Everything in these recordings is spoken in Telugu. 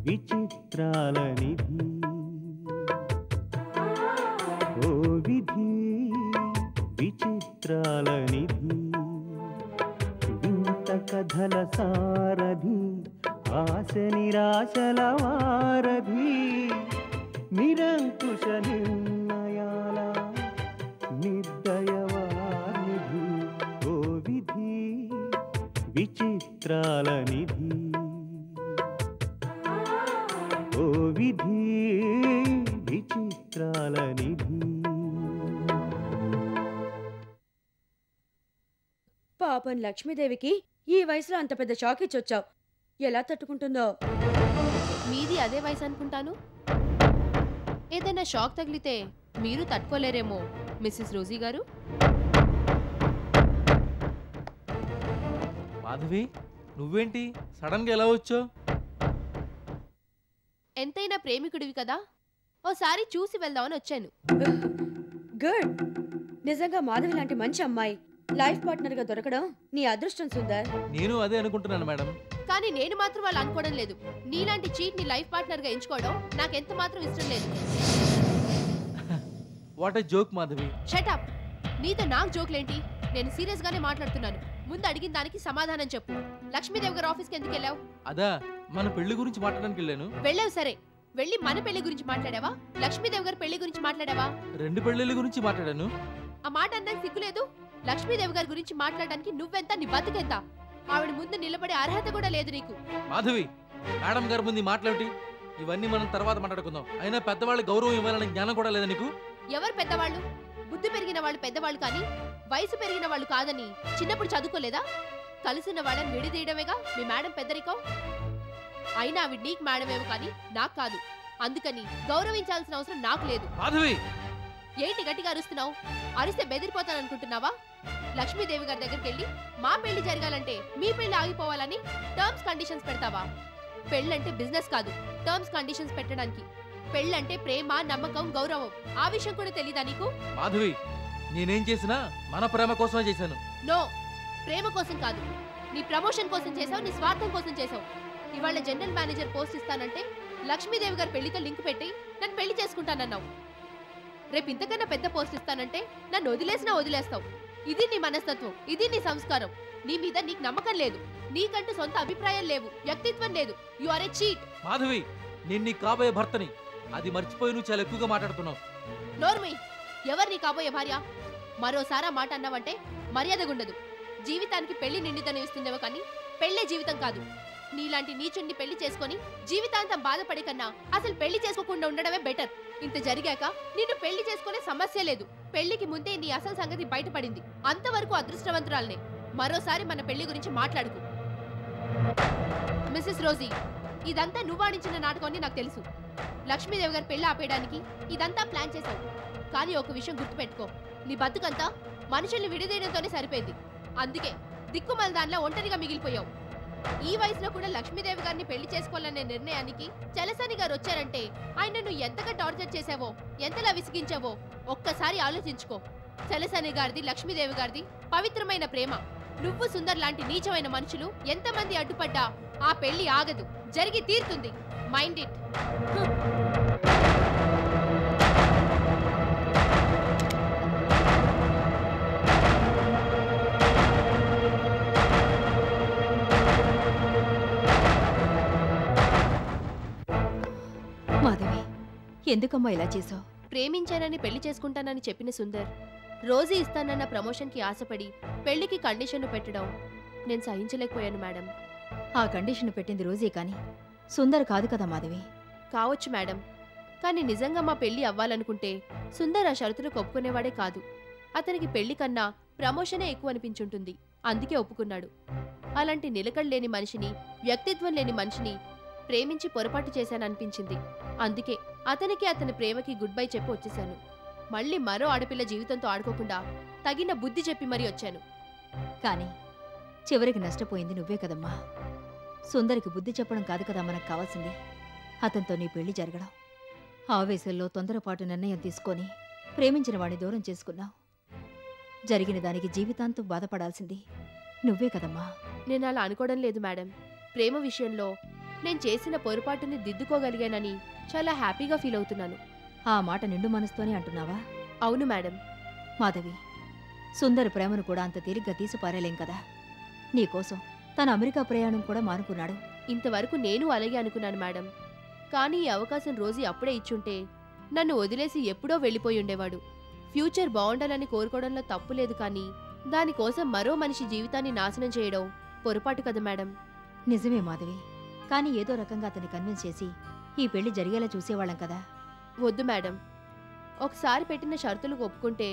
విచిత్రాల నిధి ఓ విధి విచిత్రాల నిధి వింత కథల సారథి ఆశ నిరాశల వారధి నిరంకుశ నిర్ణయాల నిర్దయవానిధి ఓ విధి విచిత్రాల నిధి ఓ విధి విచిత్రాల నిధి. పాపం లక్ష్మీదేవికి ఈ వయసులో అంత పెద్ద షాక్ ఇచ్చొచ్చావు. ఎలా తట్టుకుంటుందో. మీది అదే వయసు అనుకుంటాను. ఏదైనా షాక్ తగిలితే మీరు తట్టుకోలేరేమో మిస్సెస్ రోజీ గారు. మాధవి, నువ్వేంటి సడన్ గా ఎలా వచ్చావు? ఎంతైనా ప్రేమికుడివి కదా, ఓసారి చూసి వెళ్దామని వచ్చాను. గుడ్. నిజంగా మాధవి లాంటి మంచి అమ్మాయి లైఫ్ పార్ట్నర్ గా దొరకడం నీ అదృష్టం సుందర్. నేను అదే అనుకుంటున్నాను మేడం. కానీ నేను మాత్రం వాళ్ళు అనుకోవడం లేదు. నీలాంటి చీట్ ని లైఫ్ పార్ట్నర్ గా ఎంచుకోవడం నాకెంత మాత్రం ఇష్టం లేదు. What a joke Madhavi. Shut up. నీతో నాకు జోక్లేంటి? నేను సీరియస్ గానే మాట్లాడుతున్నాను. ముందు అడిగిన దానికి సమాధానం చెప్పు. లక్ష్మీదేవి గారి ఆఫీస్కి ఎందుకు వెళ్ళావు? అదా, మన పెళ్లి గురించి మాట్లాడడానికి వెళ్ళాను. వెళ్ళావు సరే, వెళ్ళి మన పెళ్లి గురించి మాట్లాడావా, లక్ష్మీదేవి గారి పెళ్లి గురించి మాట్లాడావా? రెండు పెళ్లిళ్ళ గురించి మాట్లాడాను. ఆ మాట అన్నాక సిగ్గులేదు? లక్ష్మీదేవి గారి గురించి మాట్లాడడానికి నువ్వెంత, నీ బతుకెంత? ఆవిడ ముందు నిలబడే అర్హత కూడా లేదు నీకు. మాధవి, మేడం గారి ముందు మాట్లాడి ఇవన్నీ మనం తర్వాత మాట్లాడుకుందాం. అయినా పెద్దవాళ్ళు గౌరవం ఇవ్వాలనే జ్ఞానం కూడా లేదా నీకు? ఎవరు పెద్దవాళ్ళు? బుద్ధి పెరిగిన వాళ్ళు పెద్దవాళ్ళు కానీ వయసు పెరిగిన వాళ్ళు కాదని చిన్నప్పుడు చదువుకోలేదా? కలిసిన వాళ్ళని విడిదీయడమేగా మీ మేడం పెద్దరికం. అయినా ఆవిడ నీకు మేడమేమో కానీ నాకు కాదు. అందుకని గౌరవించాల్సిన అవసరం నాకు లేదు. మాధవి, ఏంటి గట్టిగా అరుస్తున్నావు? అరిస్తే బెదిరిపోతాననుకుంటున్నావా? లక్ష్మీదేవి గారి దగ్గరికి వెళ్ళి మా పెళ్లి జరగాలంటే మీ పెళ్లి ఆగిపోవాలని టర్మ్స్ కండిషన్స్ పెడతావా? పెళ్ళంటే బిజినెస్ కాదు టర్మ్స్ కండిషన్స్ పెట్టడానికి. పెళ్ళంటే ప్రేమ, నమ్మకం, గౌరవం. ఆ విషయం కూడా తెలీదా నీకు? మాధవి, నేనేం చేసినా మన ప్రేమ కోసమే చేశాను. నో, ప్రేమ కోసం కాదు. నీ ప్రమోషన్ కోసం చేసావు, నీ స్వార్థం కోసం చేసావు. ఇవాళ జనరల్ మేనేజర్ పోస్ట్ ఇస్తానంటే లక్ష్మీదేవి గారి పెళ్లితో లింక్ పెట్టి నన్ను పెళ్లి చేసుకుంటానన్నావు. రేపు ఇంతకన్నా పెద్ద పోస్ట్ ఇస్తానంటే నన్ను వదిలేసినా వదిలేస్తావు. ఇది నీ మనస్తత్వం, ఇది నీ సంస్కారం. నీ మీద నీకు నమ్మకం లేదు. నీకంటూ సొంత అభిప్రాయం లేవు, వ్యక్తిత్వం లేదు. You are a cheat. Madhavi, నేను నీ కాబోయే భర్తని. అది మర్చిపోయి నువ్వు చాలా ఎక్కువగా మాట్లాడుతున్నావు. నోర్మి, ఎవరు నీ కాబోయే భార్య? మరోసారా మాట అన్నావంటే మర్యాదగుండదు. జీవితానికి పెళ్లి నిండుదనం ఇస్తుందేమో కానీ పెళ్లే జీవితం కాదు. నీలాంటి నీచుణ్ణి పెళ్లి చేసుకుని జీవితాంతం బాధపడే కన్నా అసలు పెళ్లి చేసుకోకుండా ఉండడమే బెటర్. ఇంత జరిగాక నిన్ను పెళ్లి చేసుకునే సమస్య లేదు. పెళ్లికి ముందే నీ అసలు సంగతి బయటపడింది. అంతవరకు అదృష్టవంతురాలనే. మరోసారి మన పెళ్లి గురించి మాట్లాడుకు. మిస్సెస్ రోజీ, ఇదంతా నువ్వు ఆడించిన నాటకం అని నాకు తెలుసు. లక్ష్మీదేవి గారి పెళ్లి ఆపేయడానికి ఇదంతా ప్లాన్ చేశావు. కానీ ఒక విషయం గుర్తుపెట్టుకో, నీ బతుకంతా మనుషుల్ని విడదీయడంతోనే సరిపోయింది. అందుకే దిక్కుమల దానిలో ఒంటరిగా మిగిలిపోయావు. ఈ వయసులో కూడా లక్ష్మీదేవి గారిని పెళ్లి చేసుకోవాలనే నిర్ణయానికి చలసాని గారు వచ్చారంటే ఆయన నువ్వు ఎంతగా టార్చర్ చేసావో, ఎంతలా విసిగించావో ఒక్కసారి ఆలోచించుకో. చలసాని గారిది, లక్ష్మీదేవి గారిది పవిత్రమైన ప్రేమ. నువ్వు సుందర్ లాంటి నీచమైన మనుషులు ఎంతమంది అడ్డుపడ్డా ఆ పెళ్లి ఆగదు, జరిగి తీరుతుంది. Mind it. మాధవి, ఎందుకమ్మా ఇలా చేసావు? ప్రేమించానని పెళ్లి చేసుకుంటానని చెప్పిన సుందర్ రోజీ ఇస్తానన్న ప్రమోషన్కి ఆశపడి పెళ్లికి కండిషన్లు పెట్టడం నేను సహించలేకపోయాను మేడం. ఆ కండిషన్ పెట్టింది రోజే కాని సుందర్ కాదు కదా మాధవి. కావచ్చు మేడం, కానీ నిజంగా మా పెళ్లి అవ్వాలనుకుంటే సుందర్ ఆ షరతులకు ఒప్పుకునేవాడే కాదు. అతనికి పెళ్లి కన్నా ప్రమోషనే ఎక్కువ అనిపించుంటుంది. అందుకే ఒప్పుకున్నాడు. అలాంటి నిలకడలేని మనిషిని, వ్యక్తిత్వం లేని మనిషిని ప్రేమించి పొరపాటు చేశాననిపించింది. అందుకే అతనికి, అతని ప్రేమకి గుడ్ బై చెప్పి వచ్చేశాను. మళ్ళీ మరో ఆడపిల్ల జీవితంతో ఆడుకోకుండా తగిన బుద్ధి చెప్పి మరీ వచ్చాను. కానీ చివరికి నష్టపోయింది నువ్వే కదమ్మా. సుందరికి బుద్ధి చెప్పడం కాదు కదా మనకు కావాల్సింది. అతనితో నీ పెళ్లి జరగడం. ఆవేశంలో తొందరపాటు నిర్ణయం తీసుకొని ప్రేమించిన వాడిని దూరం చేసుకున్నావు. జరిగిన దానికి జీవితాంతం బాధపడాల్సింది నువ్వే కదమ్మా. నేను అలా అనుకోవడం లేదు మేడం. ప్రేమ విషయంలో నేను చేసిన పొరపాటుని దిద్దుకోగలిగానని చాలా హ్యాపీగా ఫీల్ అవుతున్నాను. ఆ మాట నిండు మనసుతోనే అంటున్నావా? అవును మేడం. మాధవి, సుందర్ ప్రేమను కూడా అంత తేలిగ్గా తీసిపారేలేం కదా. నీకోసం తన అమెరికా ప్రయాణం కూడా మానుకున్నాడు. ఇంతవరకు నేను అలాగే అనుకున్నాను మేడం. కానీ ఈ అవకాశం రోజీ అప్పుడే ఇచ్చుంటే నన్ను వదిలేసి ఎప్పుడో వెళ్ళిపోయి ఉండేవాడు. ఫ్యూచర్ బాగుండాలని కోరుకోవడంలో తప్పు లేదు, కానీ దానికోసం మరో మనిషి జీవితాన్ని నాశనం చేయడం పొరపాటు కదా మేడం. నిజమే మాధవి, కానీ ఏదో రకంగా అతన్ని కన్విన్స్ చేసి ఈ పెళ్లి జరిగేలా చూసేవాళ్ళం కదా. వద్దు మేడం. ఒకసారి పెట్టిన షరతులు ఒప్పుకుంటే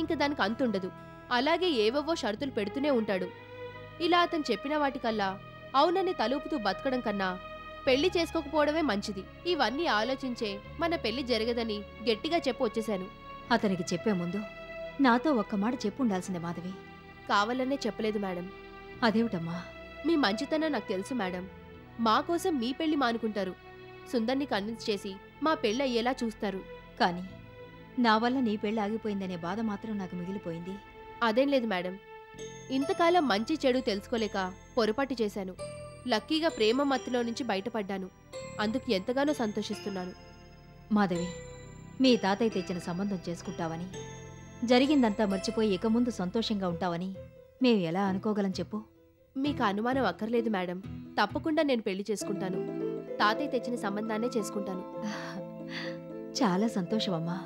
ఇంక దానికి అంతుండదు. అలాగే ఏవేవో షరతులు పెడుతూనే ఉంటాడు. ఇలా అతను చెప్పిన వాటికల్లా అవునని తలూపుతూ బతకడం కన్నా పెళ్లి చేసుకోకపోవడమే మంచిది. ఇవన్నీ ఆలోచించే మన పెళ్లి జరగదని గట్టిగా చెప్పి వచ్చేశాను. అతనికి చెప్పే ముందు నాతో ఒక్క మాట చెప్పుండాల్సిందే మాధవి. కావాలనే చెప్పలేదు మేడం. అదేమిటమ్మా? మీ మంచితనం నాకు తెలుసు మేడం. మా కోసం మీ పెళ్లి మానుకుంటారు, సుందర్ని కన్విన్స్ చేసి మా పెళ్లి అయ్యేలా చూస్తారు. కానీ నా వల్ల నీ పెళ్లి ఆగిపోయిందనే బాధ మాత్రం నాకు మిగిలిపోయింది. అదేం లేదు మేడం. ఇంతకాలం మంచి చెడు తెలుసుకోలేక పొరపాటు చేశాను. లక్కీగా ప్రేమ మత్తులో నుంచి బయటపడ్డాను. అందుకు ఎంతగానో సంతోషిస్తున్నాను. మాధవి, మీ తాతయ్య తెచ్చిన సంబంధం చేసుకుంటావని, జరిగిందంతా మర్చిపోయి ఇక ముందు సంతోషంగా ఉంటావని మేము ఎలా అనుకోగలం చెప్పు? మీకు అనుమానం అక్కర్లేదు మేడం. తప్పకుండా నేను పెళ్లి చేసుకుంటాను. తాతయ్య తెచ్చిన సంబంధాన్నే చేసుకుంటాను. చాలా సంతోషమమ్మా.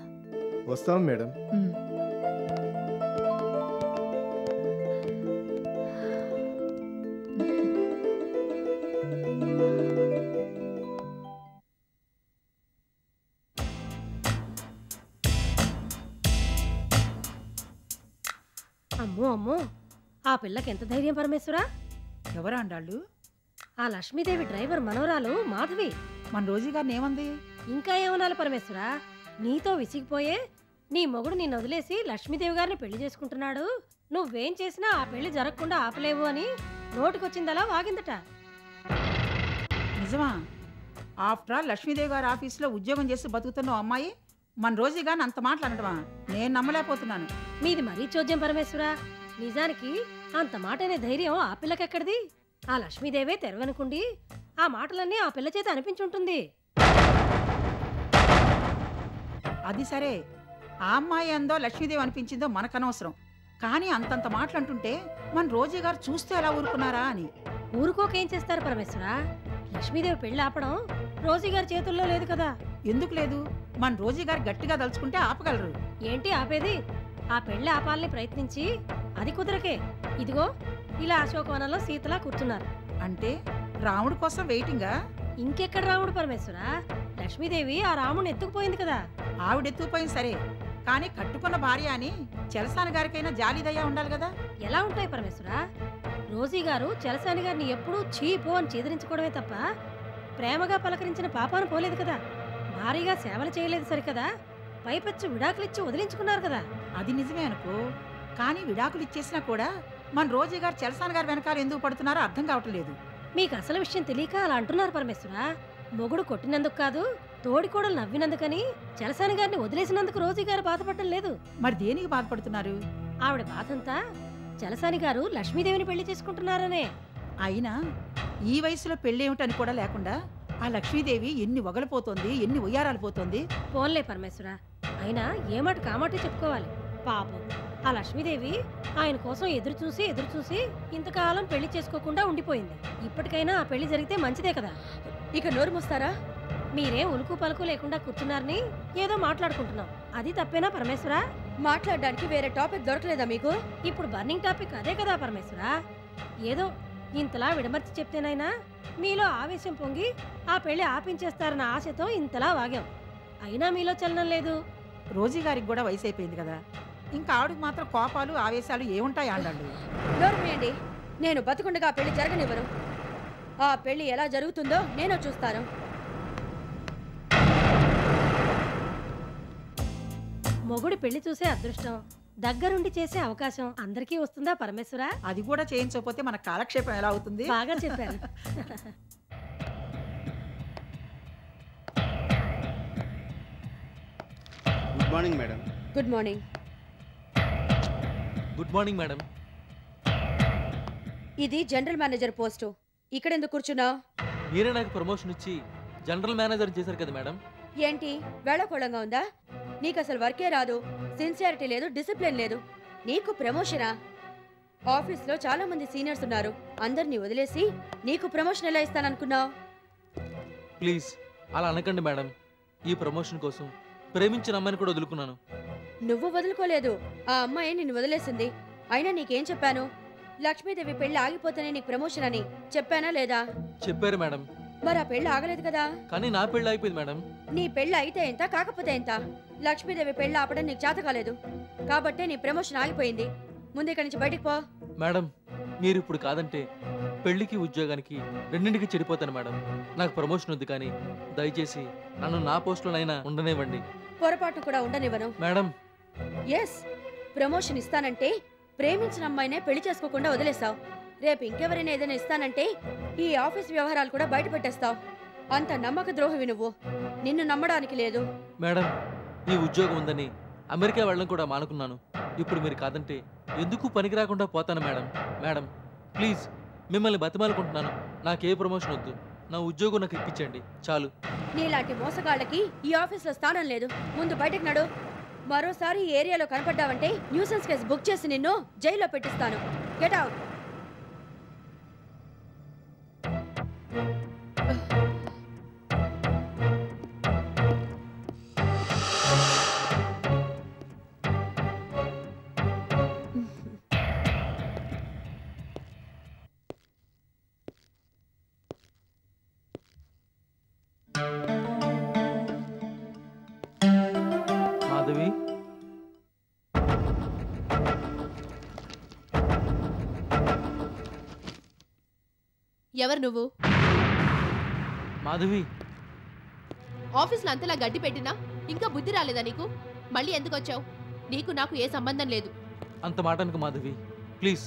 వస్తాం మేడం. అమ్మో అమ్మో, ఆ పిల్లకి ఎంత ధైర్యం పరమేశ్వరా! ఎవరా అండాళ్ళు? ఆ లక్ష్మీదేవి డ్రైవర్ మనవరాలు మాధవి. మన రోజీ గారిని ఏమంది? ఇంకా ఏమనాలి పరమేశ్వరా, నీతో విసిగిపోయే నీ మొగుడు నిన్ను వదిలేసి లక్ష్మీదేవి గారిని పెళ్లి చేసుకుంటున్నాడు, నువ్వేం చేసినా ఆ పెళ్లి జరగకుండా ఆపలేవు అని నోటికొచ్చిందలా వాగిందట. నిజమా? ఆఫ్టర్ ఆల్ లక్ష్మీదేవి గారి ఆఫీసులో ఉద్యోగం చేసి బతుకుతున్న అమ్మాయి మన రోజీ గారిని అంత మాట్లాడటమా? నేను నమ్మలేకపోతున్నాను. మీది మరీ చోద్యం పరమేశ్వరా. నిజానికి అంత మాటనే ధైర్యం ఆ పిల్లకెక్కడిది? ఆ లక్ష్మీదేవే తెరవనుకుండి ఆ మాటలన్నీ ఆ పిల్ల చేత అనిపించుంటుంది. అది సరే, ఆ అమ్మాయి అందో లక్ష్మీదేవి అనిపించిందో మనకనవసరం. కానీ అంతంత మాటలంటుంటే మన రోజీ గారు చూస్తే ఎలా ఊరుకున్నారా అని. ఊరుకోకేం చేస్తారు పరమేశ్వరా? లక్ష్మీదేవి పెళ్లి ఆపడం రోజీ గారి చేతుల్లో లేదు కదా. ఎందుకు లేదు? మన రోజీ గారు గట్టిగా దలుచుకుంటే ఆపగలరు. ఏంటి ఆపేది? ఆ పెళ్లి ఆపాలని ప్రయత్నించి అది కుదరకే ఇదిగో ఇలా అశోకవనంలో సీతలా కూర్చున్నారు. అంటే రాముడి కోసం వెయిటింగా? ఇంకెక్కడ రాముడు పరమేశ్వరా? లక్ష్మీదేవి ఆ రాముడిని ఎత్తుకుపోయింది కదా. ఆవిడెత్తుకుపోయింది సరే, కానీ కట్టుకున్న భార్య అని చెలసాని గారికైనా జాలిదయ్యా ఉండాలి కదా. ఎలా ఉంటాయి పరమేశ్వరా? రోజీ గారు చెలసాని గారిని ఎప్పుడూ చీపో అని చేదరించుకోవడమే తప్ప ప్రేమగా పలకరించిన పాపాను పోలేదు కదా. భారీగా సేవలు చేయలేదు సరికదా, పైపెచ్చు విడాకులిచ్చి వదిలించుకున్నారు కదా. అది నిజమే అనుకో, కానీ విడాకులు ఇచ్చేసినా కూడా మన రోజీ గారు చెలసాని గారి వెనకాల ఎందుకు పడుతున్నారో అర్థం కావటం లేదు. మీకు అసలు విషయం తెలియక అలా అంటున్నారు పరమేశ్వరా. మొగుడు కొట్టినందుకు కాదు, తోడికోడలు నవ్వినందుకని చెలసాని గారిని వదిలేసినందుకు రోజీ గారు బాధపడటం లేదు. మరి దేనికి బాధపడుతున్నారు? ఆవిడ బాధంతా చెలసాని గారు లక్ష్మీదేవిని పెళ్లి చేసుకుంటున్నారనే. అయినా ఈ వయసులో పెళ్ళేమిటని కూడా లేకుండా ఆ లక్ష్మీదేవి ఎన్ని వగలిపోతోంది, ఎన్ని ఉయ్యారాలు పోతోంది. పోన్లే పరమేశ్వరా, అయినా ఏమాట కామాటే చెప్పుకోవాలి. పాపం ఆ లక్ష్మీదేవి ఆయన కోసం ఎదురు చూసి ఇంతకాలం పెళ్లి చేసుకోకుండా ఉండిపోయింది. ఇప్పటికైనా ఆ పెళ్లి జరిగితే మంచిదే కదా. ఇక నోరు మూస్తారా? మీరేం ఉలుకు పలుకు లేకుండా కూర్చున్నారని ఏదో మాట్లాడుకుంటున్నాం. అది తప్పేనా పరమేశ్వరా? మాట్లాడడానికి వేరే టాపిక్ దొరకలేదా మీకు? ఇప్పుడు బర్నింగ్ టాపిక్ అదే కదా పరమేశ్వరా. ఏదో ఇంతలా విడమర్చి చెప్తేనైనా మీలో ఆవేశం పొంగి ఆ పెళ్లి ఆపించేస్తారన్న ఆశతో ఇంతలా వాగాం. అయినా మీలో చలనం లేదు. రోజీ గారికి కూడా వయసు అయిపోయింది కదా, ఇంకా ఆవిడకి మాత్రం కోపాలు ఆవేశాలు ఏముంటాయి ఆండాళ్ళు? నోరు మూయండి. నేను బతుకుండగా ఆ పెళ్లి జరగనివ్వను. ఆ పెళ్లి ఎలా జరుగుతుందో నేను చూస్తాను. మొగుడి పెళ్లి చూసే అదృష్టం, దగ్గరుండి చేసే అవకాశం అందరికీ వస్తుందా పరమేశ్వరా? అది కూడా చేయించకపోతే మన కాలక్షేపం ఎలా అవుతుంది? బాగా చెప్పారు. Good morning madam. Good morning. Good morning madam. ఇది జనరల్ మేనేజర్ పోస్టు. ఇక్కడెందుకు కూర్చున్నావు? మీరే నాకు ప్రమోషన్ ఇచ్చి జనరల్ మేనేజర్ చేశారు కదా మేడం. ఏంటి వేళకోళంగా ఉందా? నీకు అసలు వర్కే రాదు, సిన్సియారిటీ లేదు, డిసిప్లిన్ లేదు. నీకు ప్రమోషనా? ఆఫీస్లో చాలా మంది సీనియర్స్ ఉన్నారు, అందరినీ వదిలేసి నీకు ప్రమోషన్ ఎలా ఇస్తాననుకున్నావు? ప్లీజ్ అలా అనకండి మేడం. ఈ ప్రమోషన్ కోసం ప్రేమించిన అమ్మాయిని కూడా వదులుకున్నాను. నువ్వు వదులుకోలేదు, ఆ అమ్మాయి నిన్ను వదిలేసింది. అయినా నీకేం చెప్పాను? లక్ష్మీదేవి పెళ్లి ఆగిపోతేనే నీకు ప్రమోషన్ అని చెప్పానా లేదా? చెప్పారు మేడం. మరి ఆ పెళ్లి ఆగలేదు కదా? కానీ నా పెళ్లి అయిపోయింది మేడం. నీ పెళ్లి అయితే ఎంత, కాకపోతే ఎంత? లక్ష్మీదేవి పెళ్లి ఆపడం నీకు చేత కాలేదు కాబట్టే నీ ప్రమోషన్ ఆగిపోయింది. ముందు ఇక్కడి నుంచి బయటికి పో. మేడం మీరు ఇప్పుడు కాదంటే పెళ్లికి ఉద్యోగానికి రెండింటికి చెడిపోతాను మేడం. నాకు ప్రమోషన్ వద్దు, కానీ దయచేసి నన్ను నా పోస్టులోనైనా ఉండనివ్వండి. పొరపాటు కూడా ఉండనివ్వను. మేడం ఎస్, ప్రమోషన్ ఇస్తానంటే ప్రేమించిన అమ్మాయినే పెళ్లి చేసుకోకుండా వదిలేస్తావు. రేపు ఇంకెవరైనా ఏదైనా ఇస్తానంటే ఈ ఆఫీస్ వ్యవహారాలు కూడా బయట పెట్టేస్తావు. అంత నమ్మక ద్రోహి నువ్వు, నిన్ను నమ్మడానికి లేదు. మేడం ఈ ఉద్యోగం ఉందని అమెరికా వెళ్ళడం కూడా మానుకున్నాను. ఇప్పుడు మీరు కాదంటే ఎందుకు పనికి రాకుండా పోతాను మేడం. మేడం ప్లీజ్ మిమ్మల్ని బతిమాలుకుంటున్నాను, నాకే ప్రమోషన్ వద్దు. నా ఉద్యోగం నాకు ఇప్పించండి చాలు. నీలాంటి మోసగాళ్ళకి ఈ ఆఫీస్లో స్థానం లేదు. ముందు బయటకు నడు. మరోసారి ఈ ఏరియాలో కనపడ్డావంటే న్యూసెన్స్ కేసు బుక్ చేసి నిన్ను జైల్లో పెట్టిస్తాను. Get out. మాధవి ఎవరు నువ్వు? మాధవి ఆఫీస్లో అంతలా గడ్డి పెట్టినా ఇంకా బుద్ధి రాలేదా నీకు? మళ్ళీ ఎందుకు వచ్చావు? నీకు నాకు ఏ సంబంధం లేదు. అంత మాటనుకు మాధవి, ప్లీజ్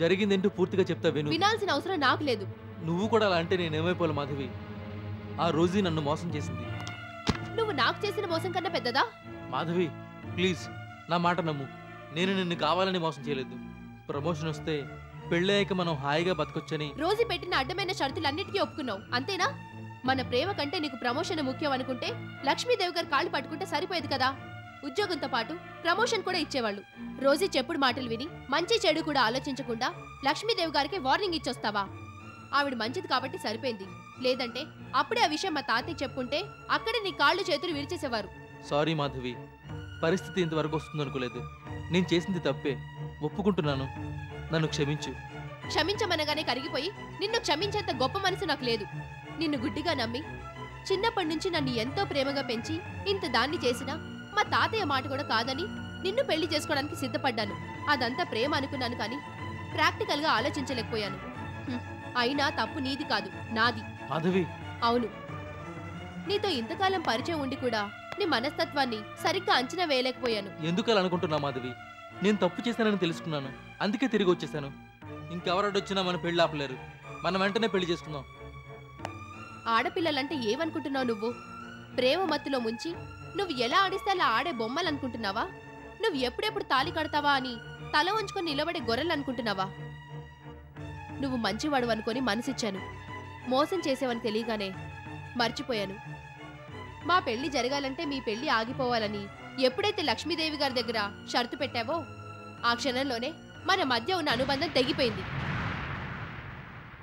జరిగిందేంటో పూర్తిగా చెప్తా విను. వినాల్సిన అవసరం నాకు లేదు. నువ్వు కూడా అలా అంటే నేనేమైపోలే మాధవి. ఆ రోజు నన్ను మోసం చేసింది. నువ్వు నాకు చేసిన మోసం కన్నా పెద్దదా? మాధవి ప్లీజ్ నా మాట నమ్ము. నేను నిన్ను కావాలని మోసం చేయలేదు. ప్రమోషన్ వస్తే పెళ్ళయ్యాక మనం హాయిగా బతకొచ్చని రోజు పెట్టిన అడ్డమైన షరతులన్నిటికీ ఒప్పుకున్నావు, అంతేనా? మన ప్రేమ కంటే నీకు ప్రమోషన్ ముఖ్యం అనుకుంటే లక్ష్మీదేవి గారు కాళ్ళు పట్టుకుంటే సరిపోయేది కదా. ఉద్యోగంతో పాటు ప్రమోషన్ కూడా ఇచ్చేవాళ్ళు. రోజు చెప్పుడు మాటలు విని మంచి చెడు కూడా ఆలోచించకుండా లక్ష్మీదేవి గారికి వార్నింగ్ ఇచ్చొస్తావా? ఆవిడ మంచిది కాబట్టి సరిపోయింది, లేదంటే అప్పుడే ఆ విషయం మా తాతయ్య చెప్పుంటే అక్కడే నీ కాళ్ళు చేతులు విరిచేసేవారు. సారీ మాధవి, పరిస్థితి ఇంతవరకు వస్తుంది అనుకోలేదు. నేను చేసింది తప్పే, ఒప్పుకుంటున్నాను. నన్ను క్షమించు. క్షమించమనగానే కరిగిపోయి నిన్ను క్షమించేంత గొప్ప మనసు నాకు లేదు. నిన్ను గుడ్డిగా నమ్మి చిన్నప్పటి నుంచి నన్ను ఎంతో ప్రేమగా పెంచి ఇంత దాన్ని చేసినా మా తాతయ్య మాట కూడా కాదని నిన్ను పెళ్లి చేసుకోవడానికి సిద్ధపడ్డాను. అదంతా ప్రేమ అనుకున్నాను, కానీ ప్రాక్టికల్ గా ఆలోచించలేకపోయాను. అయినా తప్పు నీది కాదు, నాది. మాధవి అవును, నీతో ఇంతకాలం పరిచయం ఉండి కూడా నీ మనస్తత్వాన్ని సరిగ్గా అంచనా వేయలేకపోయాను. ఎందుకు అలా అనుకుంటున్నా మాధవి? నేను తప్పు చేశానని తెలుసుకున్నాను, అందుకే తిరిగి వచ్చేసాను. ఇంకెవరడొచ్చినా మన పెళ్లి ఆపలేరు. మనం వెంటనే పెళ్లి చేసుకుందాం. ఆడపిల్లలంటే ఏమనుకుంటున్నావు నువ్వు? ప్రేమ మత్తులో ముంచి నువ్వు ఎలా ఆడిస్తే అలా ఆడే బొమ్మలనుకుంటున్నావా? నువ్వు ఎప్పుడెప్పుడు తాళి కడతావా అని తల వంచుకొని నిలబడే గొర్రెలు అనుకుంటున్నావా? నువ్వు మంచివాడు అనుకొని మనసిచ్చాను, మోసం చేసేవని తెలియగానే మర్చిపోయాను. మా పెళ్లి జరగాలంటే మీ పెళ్లి ఆగిపోవాలని ఎప్పుడైతే లక్ష్మీదేవి గారి దగ్గర షరతు పెట్టావో ఆ క్షణంలోనే మన మధ్య ఉన్న అనుబంధం తెగిపోయింది.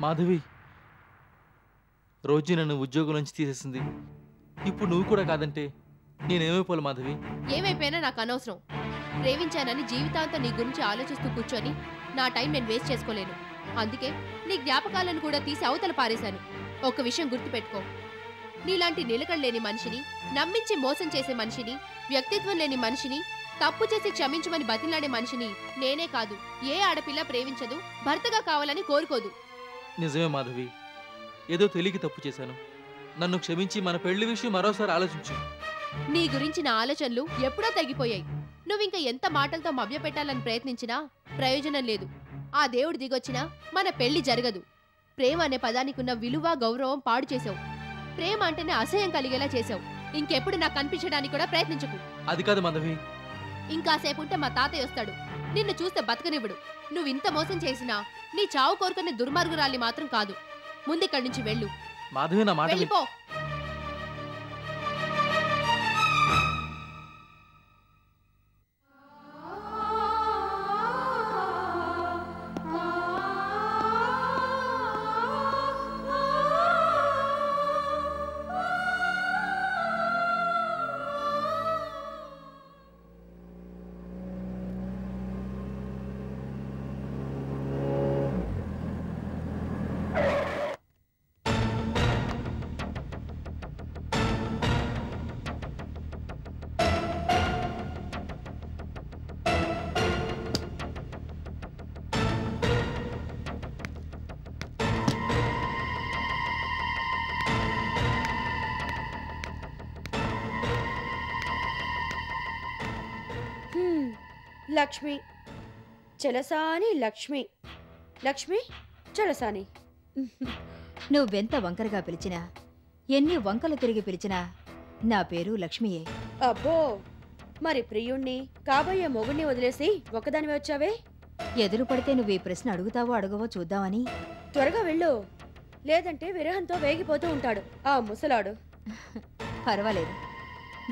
మాధవి, రోజు నన్ను ఉద్యోగం నుంచి తీసేసింది. ఇప్పుడు నువ్వు కూడా కాదంటే నేనేమైపోలే మాధవి. ఏమైపోయినా నాకు అనవసరం. ప్రేమించానని జీవితాంతం నీ గురించి ఆలోచిస్తూ కూర్చొని నా టైం నేను వేస్ట్ చేసుకోలేను. అందుకే నీ జ్ఞాపకాలను కూడా తీసి అవతల పారేశాను. ఒక్క విషయం గుర్తుపెట్టుకో, నీలాంటి నిలకడలేని మనిషిని, నమ్మించి మోసం చేసే మనిషిని, వ్యక్తిత్వం లేని మనిషిని, తప్పు చేసి క్షమించమని బతిలాడే మనిషిని నేనే కాదు ఏ ఆడపిల్ల ప్రేమించదు, భర్తగా కావాలని కోరుకోదు. నిజమే మాధవి, ఏదో తెలియక తప్పు చేశాను. నన్ను క్షమించి మన పెళ్లి విషయం మరోసారి ఆలోచించు. నీ గురించి నా ఆలోచనలు ఎప్పుడో తగ్గిపోయాయి. నువ్వింక ఎంత మాటలతో మభ్యపెట్టాలని ప్రయత్నించినా ప్రయోజనం లేదు. ఆ దేవుడు దిగొచ్చినా మన పెళ్లి జరగదు. ప్రేమ అనే పదానికి ఉన్న విలువ, గౌరవం పాడు చేసావు. ప్రేమ అంటేనే అసహ్యం కలిగేలా చేసావు. ఇంకెప్పుడు నాకు కనిపించడానికి కూడా ప్రయత్నించకు. అది కాదు మాధవి. ఇంకాసేపు ఉంటే మా తాతయ్య వస్తాడు, నిన్ను చూస్తే బతకనివ్వడు. నువ్వింత మోసం చేసినా నీ చావు కోరుకునే దుర్మార్గురాలి మాత్రం కాదు. ముందిక్కడి నుంచి వెళ్ళు. మాధవి నా మాట విను. వెళ్ళిపో. లక్ష్మి చలసాని లక్ష్మి లక్ష్మి చలసాని. నువ్వెంత వంకరగా పిలిచినా ఎన్ని వంకలు తిరిగి పిలిచినా నా పేరు లక్ష్మియే. అబ్బో, మరి ప్రియుణ్ణి కాబోయే మొగుణ్ణి వదిలేసి ఒకదానివే వచ్చావే? ఎదురు పడితే నువ్వు ఈ ప్రశ్న అడుగుతావో అడగవో చూద్దామని. త్వరగా వెళ్ళు, లేదంటే విరహంతో వేగిపోతూ ఉంటాడు ఆ ముసలాడు. పర్వాలేదు,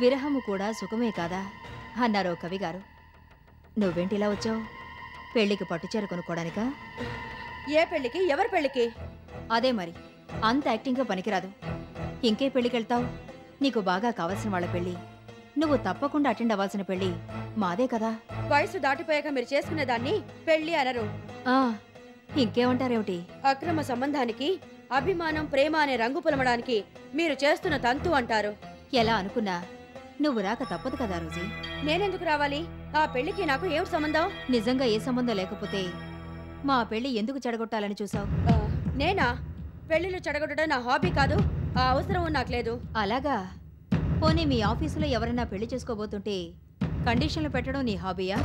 విరహము కూడా సుఖమే కాదా అన్నారో కవిగారు. నువ్వేంటిలా వచ్చావు? పెళ్లికి పట్టుచీర కొనుక్కోడానికా? ఏ పెళ్లికి? ఎవరి పెళ్లికి? అదే మరి, అంత యాక్టింగ్గా పనికిరాదు. ఇంకే పెళ్లికెళ్తావు? నీకు బాగా కావాల్సిన వాళ్ళ పెళ్లి, నువ్వు తప్పకుండా అటెండ్ అవ్వాల్సిన పెళ్లి మాదే కదా. వయసు దాటిపోయాక మీరు చేసుకునే దాన్ని పెళ్లి అనరు. ఆ, ఇంకేమంటారేమిటి? అక్రమ సంబంధానికి అభిమానం, ప్రేమ అనే రంగు పులమడానికి మీరు చేస్తున్న తంతు అంటారు. ఎలా అనుకున్నా నువ్వు రాక తప్పదు కదా రోజీ. నేనెందుకు రావాలి? ఆ పెళ్లికి నాకు ఏమిటి సంబంధం? నిజంగా ఏ సంబంధం లేకపోతే మా పెళ్లి ఎందుకు చెడగొట్టాలని చూసావు? నేనా? పెళ్లిళ్ళు చెడగొట్టడం నా హాబీ కాదు, ఆ అవసరం నాకు లేదు. అలాగా? పోనీ మీ ఆఫీసులో ఎవరైనా పెళ్లి చేసుకోబోతుంటే కండిషన్లు పెట్టడం నీ హాబీయా?